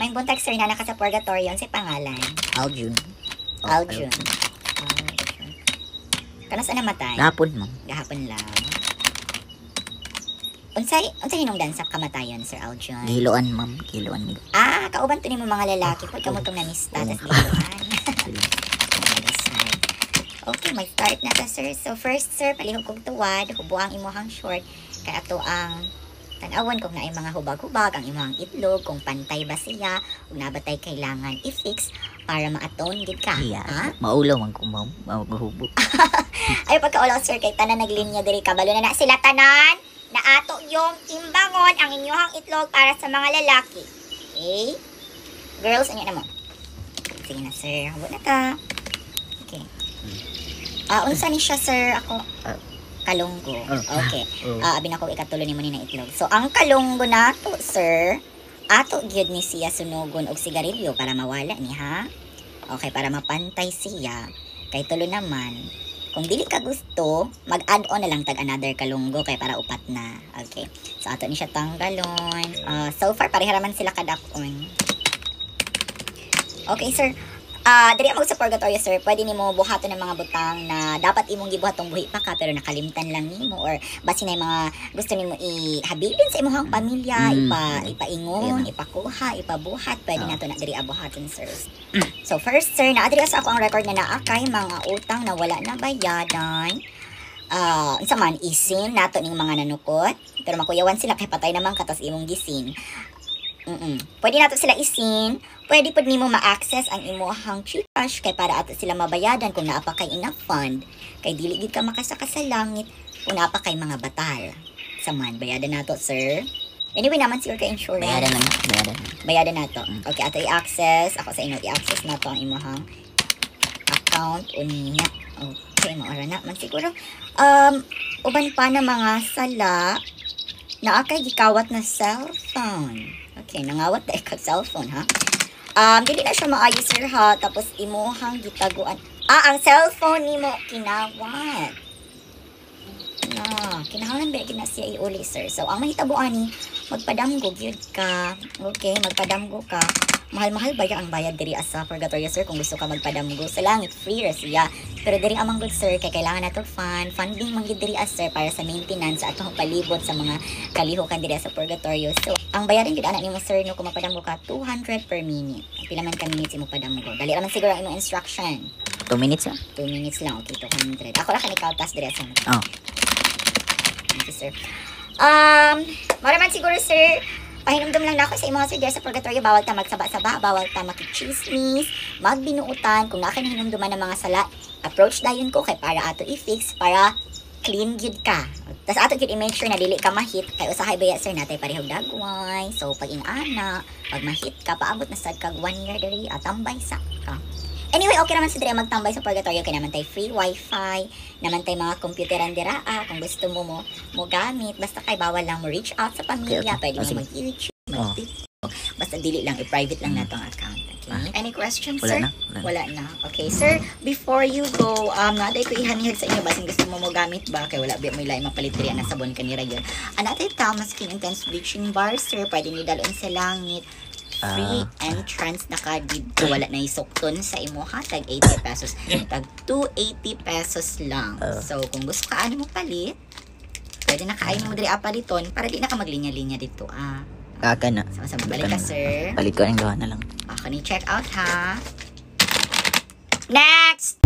May buntag sir na naka sa purgatorio si pangalan. Aljun. Aljun. Kanas na namatay? Gahapon, ma'am. Gahapon lang. Unsay hinungdan sa kamatayon, Sir Aljun? Giloan, ma'am. Giloan nila. Kauban to nimo mga lalaki pud kamo tong namista tas giloan. Okay, may start na ta, sir. So first, sir, palihog kog tuwad, hubuang imuhang short kay ato ang tan-awon kung naay mga hubag-hubag ang imuhang itlog, kung pantay ba siya, ug nabatay kailangan i-fix para ma-atone gid ka. Yeah. Maulaw man ko, ma'am. Mahubo. Ay pagkaulaw, sir, kay tanan naglinya diri kabalo na sila tanan na ato yung timbangon ang inyong itlog para sa mga lalaki. Okay? Girls, ano na mo? Sige na, sir. Hubot na ta. Okay. Unsa ni siya, sir? Ako, kalunggo. Okay. Abin ako ikatulo ni mo ni na itlog. So, ang kalunggo na to, sir, ato gyud ni siya sunugon og sigarilyo para mawala ni, ha? Okay, para mapantay siya. Kay tulo naman, kung dili ka gusto, mag-add on na lang tag another kalunggo kay para upat na. Okay. So, ato ni siya tanggalon. So far, pareharaman sila kadakon. Okay, sir. Diri mo sa purgatorio, sir, pwede nimo buhaton ng mga butang na dapat imong gibuhatong buhi pa ka pero nakalimtan lang nimo, or basin na mga gusto nimo ihabilin sa imong pamilya, ipaingon, ipakuha, ipabuhat, pwede nato na diri abuhaton, sir. So first, sir, naa diri sa ako ang record na naa kay mga utang na wala na bayadan. Unsa man isin nato ning mga nanukot, pero makuyawan sila kay patay naman katas imong gisin. Pwede nato sila isin, pwede pod nimo ma-access ang imuhang Gcash kay para ato sila mabayadan kung naapa kay enough fund, kay dili gid ka makasaka sa langit kung naapa kay mga batal. Saman bayadan nato, sir. Anyway naman siguro kay insurance. Bayadan nato. Okay, ato i-access, ako sa inyo i-access nato ang imuhang account unya. Okay, maora na man siguro. Uban pa na mga sala na akay gikawat na cellphone. Okay, nangawat na ikag cellphone, ha? Dili na siya maayos, sir, ha? Tapos imuhang gitaguan. Ang cellphone nimo kinawat. Kinahanglan ba na siya iuli, sir? So, ang mahitabuan ni, magpadamgo gyud ka. Okay, magpadamgo ka. Mahal-mahal ba ang bayad diri sa purgatorio, sir, kung gusto ka magpadamgo sa langit, free ra siya. Pero diri amang good, sir, kay kailangan nato funding man gid diri sir, para sa maintenance sa atong palibot sa mga kalihukan diri sa purgatorio. So ang bayarin gid ana nimo, sir, no, kung mapadamgo ka 200 per minute. Pila man ka minutes imo padamgo. Dali ra man siguro ang imong instruction. 2 minutes, ha? 2 minutes lang, okay, 200. Ako ra kanikaw tas diri sa. Thank you, sir. Maraman siguro, sir, pahinumdum lang na ako sa imong sir sa purgatorio, bawal ta magsaba-saba, bawal ta makichismis, magbinuutan, kung naka hinumduman ng mga sala, approach dayon ko kay para ato i-fix, para clean gyud ka. Tas ato gyud i-make sure na dili ka ma-hit kay usahay baya, sir, natay parehog dagway. So pag ing-ana, pag ma-hit ka, paabot na sad kag 1 year diri at tambay sa ka. Anyway, okay naman sa diri magtambay sa purgatorio, kay naman tay free wifi, naman tay mga computeran dira, kung gusto mo gamit, basta kay bawal lang mo reach out sa pamilya, pwede mo mag-YouTube, mag-TikTok, basta dili lang, i-private lang nato ang account. Okay? Any questions, sir? Wala na. Okay, sir, before you go, naday ko ihanihag sa inyo, basin gusto mo gamit ba, kay wala ba may lain mapalit diri na sabon kanira yun. Anatay Tama Skin Intense Bleaching Bar, sir, pwede ni dalon sa langit. Free entrance na ka dito, wala na isukton sa imo, ha, tag 80 pesos, tag 280 pesos lang. So kung gusto ka ano mo palit, pwede na kaayon mo diri paliton para di na ka maglinya-linya dito. Kaka na. So balik ka, sir. Balik ko ang gawa na lang. Ako ni check out, ha. Next.